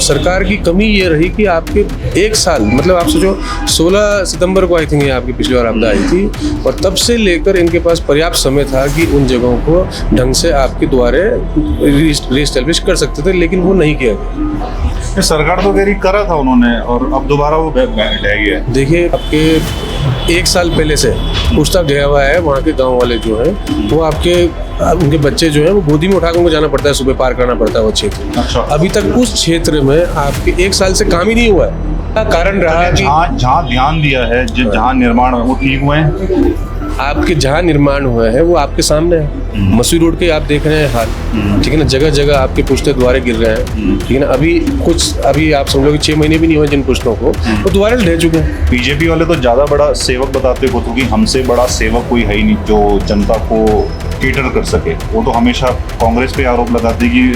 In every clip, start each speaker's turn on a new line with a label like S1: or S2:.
S1: सरकार की कमी ये रही कि आपके एक साल, मतलब आप सोचो 16 सितंबर को आई थिंक ये आपकी पिछली बार आपदा आई थी, और तब से लेकर इनके पास पर्याप्त समय था कि उन जगहों को ढंग से आपके द्वारे रीएस्टैब्लिश कर सकते थे, लेकिन वो नहीं किया गया।
S2: सरकार तो कह रही करा था उन्होंने, और अब दोबारा वो ढह गया।
S1: देखिए, आपके एक साल पहले से पूछताछ ढहा हुआ है। वहाँ के गांव वाले जो हैं वो उनके बच्चे जो हैं वो गोदी में उठाकर उनको जाना पड़ता है, सुबह पार करना पड़ता है वो क्षेत्र।
S2: अच्छा।
S1: अभी तक उस क्षेत्र में आपके एक साल से काम ही नहीं हुआ है। कारण रहा कि
S2: जहाँ ध्यान दिया है, जहाँ निर्माण वो ठीक हुए हैं।
S1: आपके जहाँ निर्माण हुए हैं वो आपके सामने है। मसूरी रोड के आप देख रहे हैं हाल, ठीक है ना, जगह जगह आपके पुश्ते द्वारे गिर रहे हैं, ठीक है ना। अभी आप समझ लो कि 6 महीने भी नहीं हुए जिन पुश्तों को, वो द्वारे ढह चुके हैं।
S2: बीजेपी वाले तो ज्यादा बड़ा सेवक बताते हो, क्योंकि हमसे बड़ा सेवक कोई है ही नहीं जो जनता को केटर कर सके। वो तो हमेशा कांग्रेस पे आरोप लगाते कि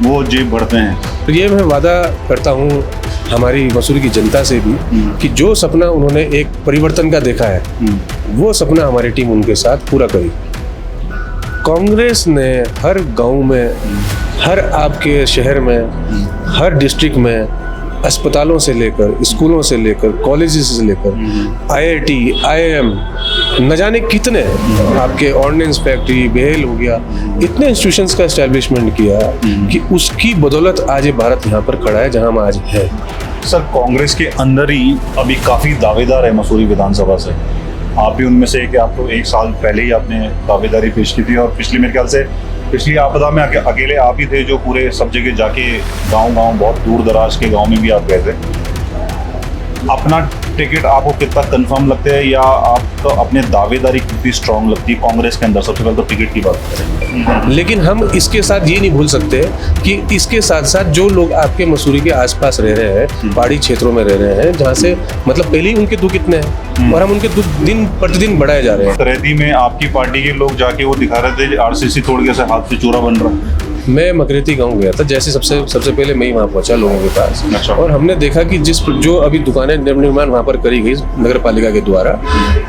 S2: वो जेब बढ़ते हैं।
S1: तो ये मैं वादा करता हूँ हमारी मसूरी की जनता से भी कि जो सपना उन्होंने एक परिवर्तन का देखा है, वो सपना हमारी टीम उनके साथ पूरा करेगी। कांग्रेस ने हर गांव में, हर आपके शहर में, हर डिस्ट्रिक्ट में, अस्पतालों से लेकर, स्कूलों से लेकर, कॉलेजेस से लेकर, आईआईटी, आईआईएम, न जाने कितने आपके ऑर्डिनेंस फैक्ट्री, बेल हो गया, इतने इंस्टीट्यूशंस का एस्टैब्लिशमेंट किया कि उसकी बदौलत आज ये भारत यहाँ पर खड़ा है जहाँ हम आज हैं।
S2: सर, कांग्रेस के अंदर ही अभी काफी दावेदार है मसूरी विधानसभा से। आप भी उनमें से, कि आपको एक साल पहले ही आपने दावेदारी पेश की थी, और पिछली, मेरे ख्याल से पिछली आपदा में अकेले आप ही थे जो पूरे सब जगह जाके गांव-गांव, बहुत दूर दराज के गांव में भी आप गए थे। अपना टिकट आपको कितना कंफर्म लगता है, या आपको अपने दावेदारी कितनी स्ट्रांग लगती है कांग्रेस के अंदर? सबसे पहले तो टिकट की बात करें।
S1: लेकिन हम इसके साथ ये नहीं भूल सकते कि इसके साथ साथ जो लोग आपके मसूरी के आसपास रह रहे हैं, पहाड़ी क्षेत्रों में रह रहे हैं, जहाँ से मतलब पहले ही उनके दुख इतने हैं और हम उनके दुख दिन प्रतिदिन बढ़ाए जा रहे हैं।
S2: करेदी में आपकी पार्टी के लोग जाके वो दिखा रहे थे आरसीसी तोड़ के हाथ से चूरा बन रहा।
S1: मैं मकरेती गांव गया था, जैसे सबसे पहले मैं ही वहाँ पहुंचा लोगों के पास।
S2: अच्छा।
S1: और हमने देखा कि जो अभी दुकानें निर्माण वहाँ पर करी गई नगर पालिका के द्वारा,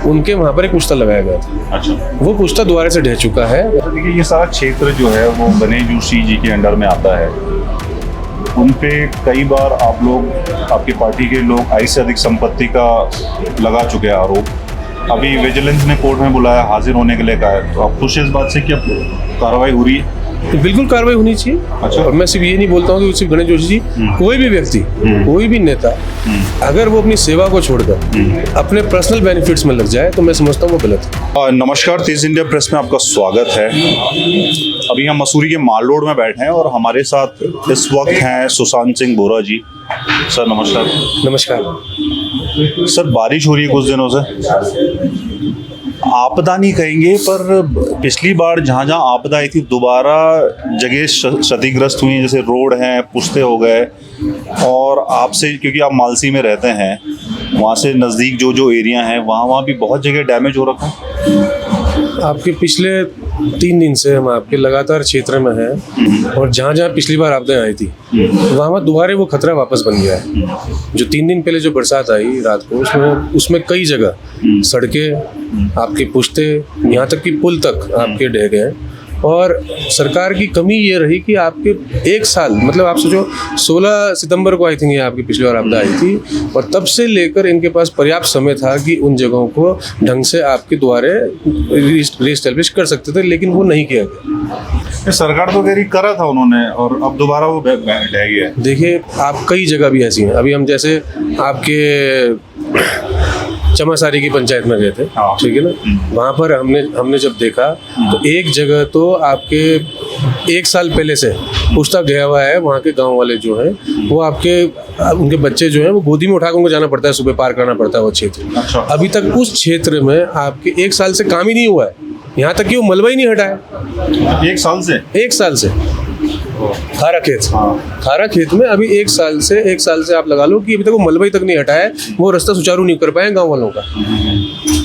S1: उनके वहाँ पर एक पुश्ता लगाया गया था।
S2: अच्छा।
S1: वो पुश्ता द्वारे से ढह चुका है।
S2: तो देखिए, ये सारा क्षेत्र जो है वो गणेश जोशी जी के अंडर में आता है। उन पे कई बार आप लोग, आपकी पार्टी के लोग आय से अधिक संपत्ति का लगा चुके हैं आरोप। अभी विजिलेंस ने कोर्ट में बुलाया, हाजिर होने के लिए कहा है। तो आप खुश हैं इस बात से कि अब कार्रवाई हो रही है?
S1: तो बिल्कुल कार्रवाई होनी चाहिए।
S2: अच्छा।
S1: और मैं सिर्फ ये नहीं बोलता हूँ कि सिर्फ गणेश जोशी जी, कोई भी व्यक्ति, कोई भी नेता अगर वो अपनी सेवा को छोड़कर अपने पर्सनल बेनिफिट्स में लग जाए तो मैं समझता हूँ वो गलत है।
S2: नमस्कार, तेज इंडिया प्रेस में आपका स्वागत है। अभी हम मसूरी के माल रोड में बैठे हैं और हमारे साथ इस वक्त हैं सुशांत सिंह बोरा जी। सर नमस्कार।
S1: नमस्कार। सर,
S2: बारिश हो रही है कुछ दिनों से, आपदा नहीं कहेंगे, पर पिछली बार जहाँ जहाँ आपदा आई थी दोबारा जगह क्षतिग्रस्त हुई, जैसे रोड हैं, पुश्ते हो गए। और आपसे, क्योंकि आप मालसी में रहते हैं, वहाँ से नज़दीक जो एरिया हैं वहाँ भी बहुत जगह डैमेज हो रखा है।
S1: आपके पिछले 3 दिन से हम आपके लगातार क्षेत्र में हैं, और जहाँ जहाँ पिछली बार आपदाएं आई थी वहाँ दोबारा वो खतरा वापस बन गया है। जो 3 दिन पहले जो बरसात आई रात को, उसमें कई जगह सड़कें, आपके पुश्ते, यहाँ तक कि पुल तक आपके ढह गए। और सरकार की कमी ये रही कि आपके एक साल, मतलब आप सोचो 16 सितंबर को आई थिंक ये आपकी पिछली बार आपदा आई थी, और तब से लेकर इनके पास पर्याप्त समय था कि उन जगहों को ढंग से आपके द्वारे रीएस्टैब्लिश कर सकते थे, लेकिन वो नहीं किया गया।
S2: सरकार तो कह रही करा था उन्होंने, और अब दोबारा वो ढह गया।
S1: देखिए, आप कई जगह भी ऐसी हैं। अभी हम जैसे आपके चमासारी की पंचायत में गए थे, ठीक है ना, वहाँ पर हमने जब देखा तो एक जगह तो आपके एक साल पहले से पूछताछ ढहा हुआ है। वहाँ के गांव वाले जो हैं वो उनके बच्चे जो हैं वो गोदी में उठाकर उनको जाना पड़ता है, सुबह पार करना पड़ता है वो क्षेत्र।
S2: अच्छा।
S1: अभी तक उस क्षेत्र में आपके एक साल से काम ही नहीं हुआ है, यहाँ तक कि वो मलबा ही नहीं हटा है।
S2: एक साल से
S1: खारा खेत में अभी एक साल से आप लगा लो कि अभी तक वो मलबा ही तक नहीं हटा है। वो रास्ता सुचारू नहीं कर पाए गांव वालों का।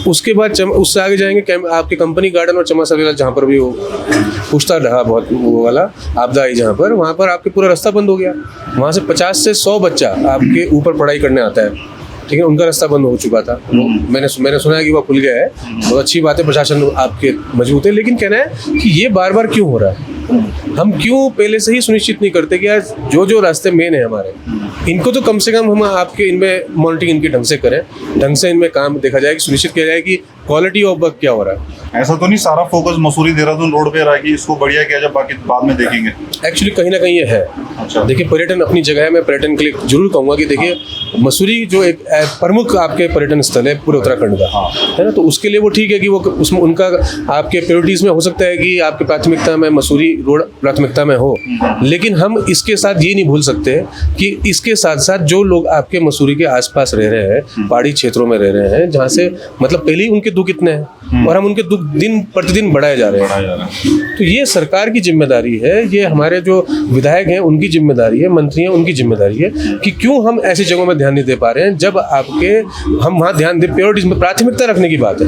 S1: उसके बाद उससे आगे जाएंगे आपके कंपनी गार्डन और चमासारी, जहाँ पर भी वो पुश्ता ढहा, बहुत वो वाला आपदा आई, जहाँ पर वहाँ पर आपके पूरा रास्ता बंद हो गया। वहाँ से 50 से 100 बच्चा आपके ऊपर पढ़ाई करने आता है, ठीक है। उनका रास्ता बंद हो चुका था। मैंने सुना है कि वो खुल गया है। बहुत अच्छी बात है, प्रशासन आपके मजबूत है, लेकिन कहना है कि ये बार बार क्यों हो रहा है। हम क्यों पहले से ही सुनिश्चित नहीं करते कि आज जो जो रास्ते मेन है हमारे, इनको तो कम से कम हम आपके इनमें मॉनिटरिंग इनकी ढंग से करें, ढंग से इनमें काम देखा जाए कि सुनिश्चित किया जाए कि क्वालिटी ऑफ वर्क क्या हो रहा है।
S2: ऐसा तो नहीं सारा फोकस मसूरी देहरादून रोड पे रहा कि इसको बढ़िया किया जाए, बाकी बाद में देखेंगे।
S1: एक्चुअली कहीं ना कहीं ये है।
S2: अच्छा।
S1: देखिए पर्यटन अपनी जगह है, मैं पर्यटन के लिए जरूर कहूँगा कि देखिए मसूरी जो एक प्रमुख आपके पर्यटन स्थल है पूरे उत्तराखंड का,
S2: हाँ।
S1: है ना, तो उसके लिए वो ठीक है कि वो उसमें उनका आपके प्रायोरिटीज़ में हो सकता है कि आपकी प्राथमिकता में मसूरी रोड प्राथमिकता में हो, लेकिन हम इसके साथ ये नहीं भूल सकते कि इसके साथ साथ जो लोग आपके मसूरी के आसपास रह रहे हैं, पहाड़ी क्षेत्रों में रह रहे हैं, जहाँ से मतलब पहले ही उनके दुख इतने हैं और हम उनके दुख दिन प्रतिदिन बढ़ाए जा रहे हैं, तो ये सरकार की जिम्मेदारी है, ये हमारे जो विधायक हैं उनकी जिम्मेदारी है, मंत्री हैं उनकी जिम्मेदारी है कि क्यों हम ऐसी जगहों में ध्यान नहीं दे पा रहे हैं जब आपके हम वहाँ ध्यान दे, प्रायोरिटीज में प्राथमिकता रखने की बात है।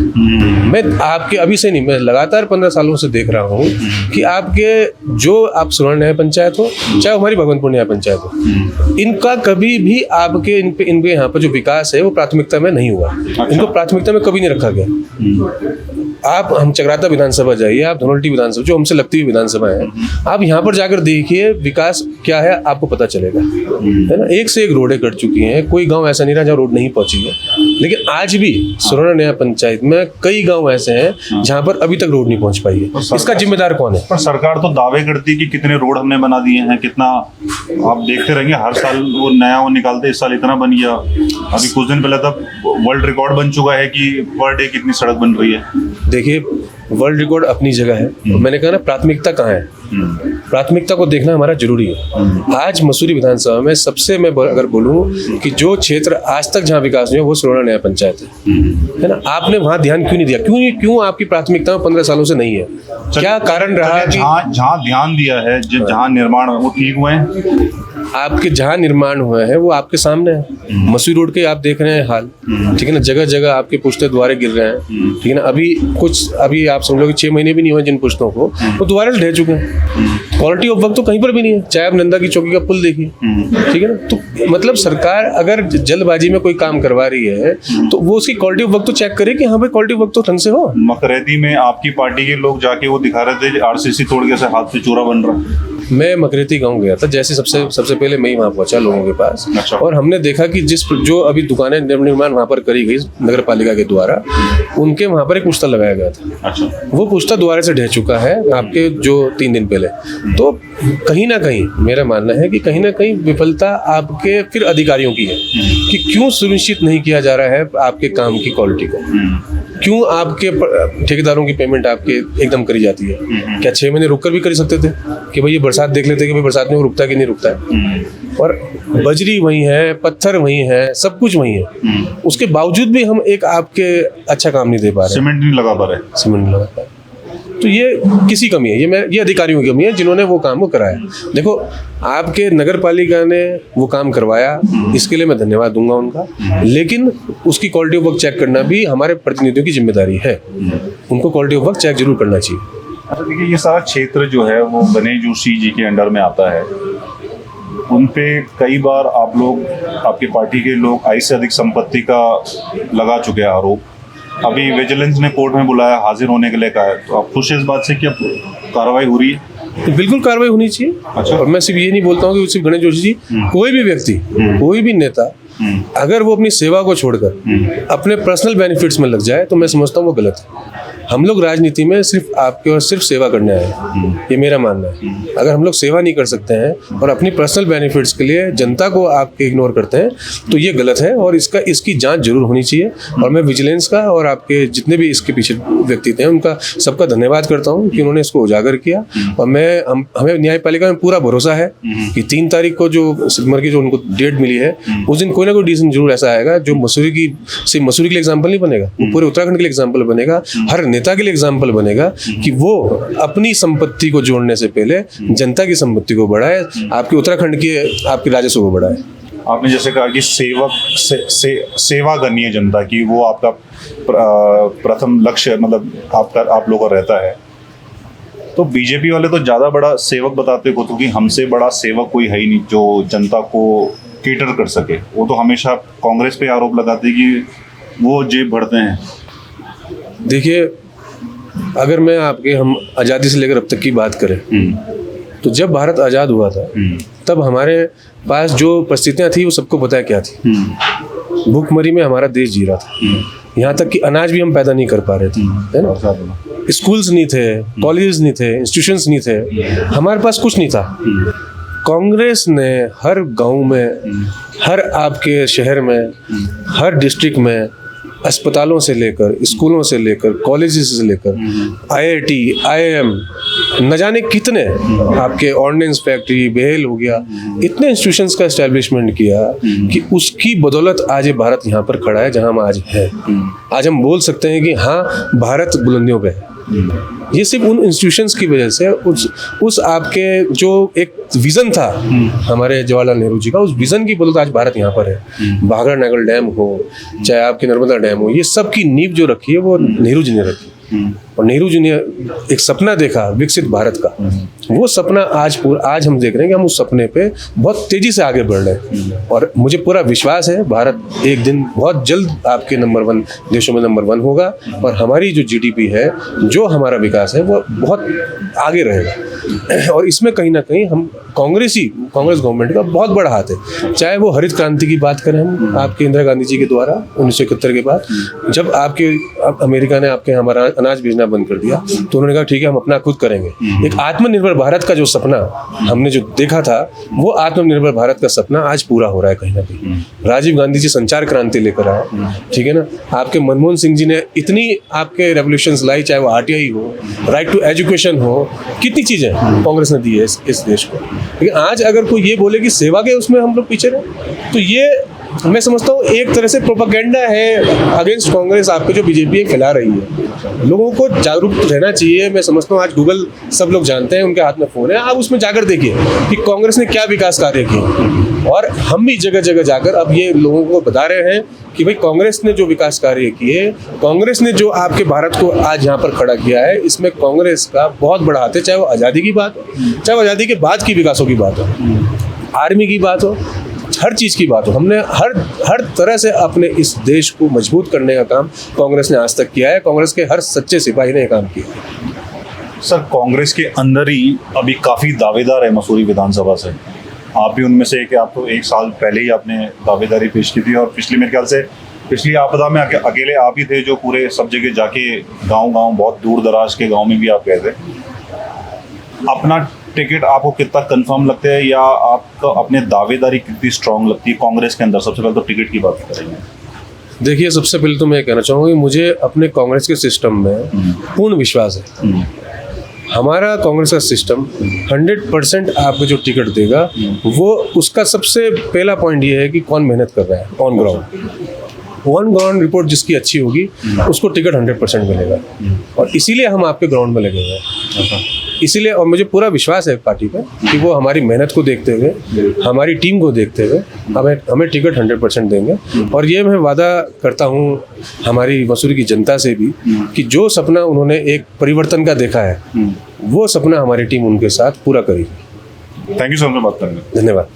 S1: मैं आपके अभी से नहीं, मैं लगातार 15 सालों से देख रहा हूँ कि आपके जो आप सुवर्ण न्याय पंचायत हो चाहे हमारी भगवानपुर न्याय पंचायत हो, इनका कभी भी आपके इनके यहाँ पर जो विकास है वो प्राथमिकता में नहीं हुआ। इनको प्राथमिकता में कभी नहीं रखा गया। आप हम चक्राता विधानसभा जाइए, आप धनोल्टी विधानसभा जो हमसे लगती हुई विधानसभा है, आप यहाँ पर जाकर देखिए विकास क्या है, आपको पता चलेगा, है ना। एक से एक रोडें कट चुकी हैं, कोई गांव ऐसा नहीं रहा जहाँ रोड नहीं पहुंची है, लेकिन आज भी सुवर्ण न्याय पंचायत में कई गांव ऐसे हैं जहाँ पर अभी तक रोड नहीं पहुंच पाई है। इसका जिम्मेदार कौन है?
S2: पर सरकार तो दावे करती है कि कितने रोड हमने बना दिए हैं, कितना आप देखते रहेंगे, हर साल वो नया वो निकालते, इस साल इतना बन गया। अभी कुछ दिन पहले तक वर्ल्ड रिकॉर्ड बन चुका है कि पर डे कितनी सड़क बन रही है।
S1: देखिए वर्ल्ड रिकॉर्ड अपनी जगह है, मैंने कहा ना प्राथमिकता कहाँ है, प्राथमिकता को देखना हमारा जरूरी है। आज मसूरी विधानसभा में सबसे मैं अगर बोलूँ कि जो क्षेत्र आज तक जहाँ विकास नहीं है वो सुवर्ण न्याय पंचायत है ना। आपने वहाँ ध्यान क्यों नहीं दिया? क्यों आपकी प्राथमिकता 15 सालों से नहीं है? क्या कारण रहा कि
S2: जहाँ ध्यान दिया है, जहाँ निर्माण वो ठीक हुए हैं?
S1: आपके जहाँ निर्माण हुए हैं वो आपके सामने है। मसूरी रोड के आप देख रहे हैं हाल, ठीक है ना, जगह जगह आपके पुश्ते द्वारे गिर रहे हैं, ठीक है ना। अभी आप समझ लो कि 6 महीने भी नहीं हुए जिन पुश्तों को, वो द्वारे ढह चुके हैं। क्वालिटी ऑफ वर्क तो कहीं पर भी नहीं है, चाहे आप नंदा की चौकी का पुल देखिए, ठीक है ना। तो मतलब सरकार अगर जल्दबाजी में कोई काम करवा रही है तो वो उसकी क्वालिटी ऑफ वर्क तो चेक करे कि हाँ भाई क्वालिटी ऑफ वर्क तो ढंग से हो।
S2: मकरेदी में आपकी पार्टी के लोग जाके वो दिखा रहे थे आरसीसी तोड़ के से हाथ से चूरा बन रहा।
S1: मैं मकरेती गांव गया था, जैसे सबसे पहले मैं ही वहाँ पहुंचा लोगों के पास।
S2: अच्छा।
S1: और हमने देखा कि जो अभी दुकानें निर्माण वहाँ पर करी गई नगर पालिका के द्वारा, उनके वहाँ पर एक पुश्ता लगाया गया था।
S2: अच्छा। वो
S1: पुश्ता द्वारे से ढह चुका है आपके जो 3 दिन पहले। तो कहीं ना कहीं मेरा मानना है कि कहीं ना कहीं विफलता आपके फिर अधिकारियों की है कि क्यों सुनिश्चित नहीं किया जा रहा है आपके काम की क्वालिटी को, क्यों आपके ठेकेदारों की पेमेंट आपके एकदम करी जाती है। क्या 6 महीने रुक कर भी कर सकते थे कि भाई ये बरसात देख लेते कि भाई बरसात में वो रुकता है कि नहीं रुकता है। और बजरी वही है, पत्थर वही है, सब कुछ वही है, उसके बावजूद भी हम एक आपके अच्छा काम नहीं दे पा रहे,
S2: सीमेंट नहीं लगा पा रहे,
S1: सीमेंट नहीं लगा पा रहे। तो ये किसी कमी है, ये अधिकारियों की कमी है जिन्होंने वो काम को कराया। देखो आपके नगर पालिका ने वो काम करवाया, इसके लिए मैं धन्यवाद दूंगा उनका, लेकिन उसकी क्वालिटी ऑफ वर्क चेक करना भी हमारे प्रतिनिधियों की जिम्मेदारी है। उनको क्वालिटी ऑफ वर्क चेक जरूर करना चाहिए।
S2: अच्छा देखिए, ये सारा क्षेत्र जो है वो गणेश जोशी जी के अंडर में आता है। उन पे कई बार आप लोग, आपकी पार्टी के लोग आई से अधिक संपत्ति का लगा चुके हैं आरोप। अभी विजिलेंस ने कोर्ट में बुलाया, हाजिर होने के लिए कहा है, तो आप खुश हैं इस बात से कि अब कार्रवाई हो रही है?
S1: बिल्कुल कार्रवाई होनी चाहिए।
S2: अच्छा।
S1: और मैं सिर्फ ये नहीं बोलता हूँ कि सिर्फ गणेश जोशी जी, कोई भी व्यक्ति, कोई भी नेता अगर वो अपनी सेवा को छोड़कर अपने पर्सनल बेनिफिट्स में लग जाए तो मैं समझता हूँ वो गलत है। हम लोग राजनीति में सिर्फ आपके और सिर्फ सेवा करने आए हैं, ये मेरा मानना है। अगर हम लोग सेवा नहीं कर सकते हैं और अपनी पर्सनल बेनिफिट्स के लिए जनता को आपके इग्नोर करते हैं तो ये गलत है और इसकी जांच जरूर होनी चाहिए। और मैं विजिलेंस का और आपके जितने भी इसके पीछे व्यक्ति थे उनका सबका धन्यवाद करता हूँ कि उन्होंने इसको उजागर किया। और हमें न्यायपालिका में पूरा भरोसा है कि 3 तारीख को जो सितंबर की जो उनको डेट मिली है उस दिन कोई ना कोई डिसीजन जरूर ऐसा आएगा जो मसूरी के लिए एग्जाम्पल नहीं बनेगा, वो पूरे उत्तराखंड के लिए एग्जाम्पल बनेगा, हर नेता के लिए एग्जाम्पल बनेगा कि वो अपनी संपत्ति को जोड़ने से पहले जनता की संपत्ति को बढ़ाए, आपके उत्तराखंड के आपके राजस्व को बढ़ाए।
S2: आपने जैसे कहा कि सेवा करनी है जनता की, वो आपका प्रथम लक्ष्य मतलब आप लोगों का रहता है। तो बीजेपी वाले तो ज़्यादा बड़ा सेवक बताते हो क्योंकि हमसे बड़ा सेवक कोई है ही नहीं जो जनता को केटर कर सके। वो तो हमेशा कांग्रेस पे आरोप लगाते कि वो जेब भरते हैं।
S1: देखिए अगर मैं हम आज़ादी से लेकर अब तक की बात करें, तो जब भारत आज़ाद हुआ था तब हमारे पास जो परिस्थितियाँ थी वो सबको पता है क्या थी। भूखमरी में हमारा देश जी रहा था, यहाँ तक कि अनाज भी हम पैदा नहीं कर पा रहे थे, है ना। स्कूल्स नहीं थे, कॉलेजेस नहीं थे, इंस्टीट्यूशंस नहीं थे, हमारे पास कुछ नहीं था। कांग्रेस ने हर गांव में, हर आपके शहर में, हर डिस्ट्रिक्ट में अस्पतालों से लेकर, स्कूलों से लेकर, कॉलेजेस से लेकर, IIT, IIM, न जाने कितने आपके ऑर्डिनेंस फैक्ट्री, बेल हो गया, इतने इंस्टीट्यूशंस का एस्टैब्लिशमेंट किया कि उसकी बदौलत आज ये भारत यहाँ पर खड़ा है जहाँ हम आज हैं। आज हम बोल सकते हैं कि हाँ, भारत बुलंदियों पे है। ये सिर्फ उन इंस्टीट्यूशंस की वजह से, उस आपके जो एक विज़न था हमारे जवाहरलाल नेहरू जी का, उस विज़न की बदौलत आज भारत यहाँ पर है। भाखड़ा नागल डैम हो, चाहे आपके नर्मदा डैम हो, ये सब की नींव जो रखी है वो नेहरू जी ने रखी। और नेहरू जी ने एक सपना देखा विकसित भारत का, वो सपना आज हम देख रहे हैं कि हम उस सपने पे बहुत तेजी से आगे बढ़ रहे हैं। और मुझे पूरा विश्वास है भारत एक दिन बहुत जल्द आपके नंबर 1 देशों में नंबर 1 होगा, और हमारी जो GDP है, जो हमारा विकास है, वो बहुत आगे रहेगा। और इसमें कहीं ना कहीं हम कांग्रेस गवर्नमेंट का बहुत बड़ा हाथ है। चाहे वो हरित क्रांति की बात करें हम, आपके इंदिरा गांधी जी के द्वारा 1971 के बाद, जब अमेरिका ने आपके हमारा अनाज भेजना बंद कर दिया, तो उन्होंने कहा ठीक है, हम अपना खुद करेंगे। एक आत्मनिर्भर भारत का जो सपना हमने जो देखा था, वो आत्मनिर्भर भारत का सपना आज पूरा हो रहा है कहीं ना कहीं। राजीव गांधी जी संचार क्रांति लेकर आए, ठीक है ना। आपके मनमोहन सिंह जी ने इतनी आपके रेवोल्यूशंस लाई, चाहे वो RTI हो, राइट टू एजुकेशन हो, कितनी चीजें कांग्रेस ने दी है इस देश को। लेकिन आज अगर कोई ये बोले कि सेवा के उसमें हम लोग पीछे रहे, तो ये मैं समझता हूँ एक तरह से प्रोपेगेंडा है अगेंस्ट कांग्रेस आपको, जो बीजेपी फैला रही है। लोगों को जागरूक रहना चाहिए। मैं समझता हूँ आज गूगल सब लोग जानते हैं, उनके हाथ में फ़ोन है, आप उसमें जाकर देखिए कि कांग्रेस ने क्या विकास कार्य किए। और हम भी जगह जगह जाकर अब ये लोगों को बता रहे हैं कि भाई कांग्रेस ने जो विकास कार्य किए, कांग्रेस ने जो आपके भारत को आज यहाँ पर खड़ा किया है, इसमें कांग्रेस का बहुत बड़ा हाथ है। चाहे वो आज़ादी की बात हो, चाहे वो आज़ादी के बाद की विकासों की बात हो, आर्मी की बात हो, हर चीज़ की बात हो, हमने हर तरह से अपने इस देश को मजबूत करने का काम कांग्रेस ने आज तक किया है। कांग्रेस के हर सच्चे सिपाही ने काम किया है।
S2: सर, कांग्रेस के अंदर ही अभी काफ़ी दावेदार है मसूरी विधानसभा से। आप भी उनमें से कि आप तो 1 साल पहले ही आपने दावेदारी पेश की थी, और मेरे ख्याल से पिछली आपदा में अकेले आप ही थे जो पूरे सब जगह जाके गांव-गांव, बहुत दूर दराज के गांव में भी आप गए थे। अपना टिकट आपको कितना कंफर्म लगता है, या आपको अपने दावेदारी कितनी स्ट्रांग लगती है कांग्रेस के अंदर? सबसे पहले तो टिकट की बात करेंगे।
S1: देखिए, सबसे पहले तो मैं कहना चाहूँगा कि मुझे अपने कांग्रेस के सिस्टम में पूर्ण विश्वास है। हमारा कांग्रेस का सिस्टम 100% आपको जो टिकट देगा, वो उसका सबसे पहला पॉइंट ये है कि कौन मेहनत कर रहा है ऑन ग्राउंड रिपोर्ट जिसकी अच्छी होगी, उसको टिकट 100% मिलेगा। और इसीलिए हम आपके ग्राउंड में लगे हुए हैं, इसीलिए। और मुझे पूरा विश्वास है पार्टी पे कि वो हमारी मेहनत को देखते हुए, हमारी टीम को देखते हुए हमें टिकट 100% देंगे। और ये मैं वादा करता हूँ हमारी मसूरी की जनता से भी कि जो सपना उन्होंने एक परिवर्तन का देखा है, वो सपना हमारी टीम उनके साथ पूरा करेगी।
S2: थैंक यू सो मच, बात करने।
S1: धन्यवाद।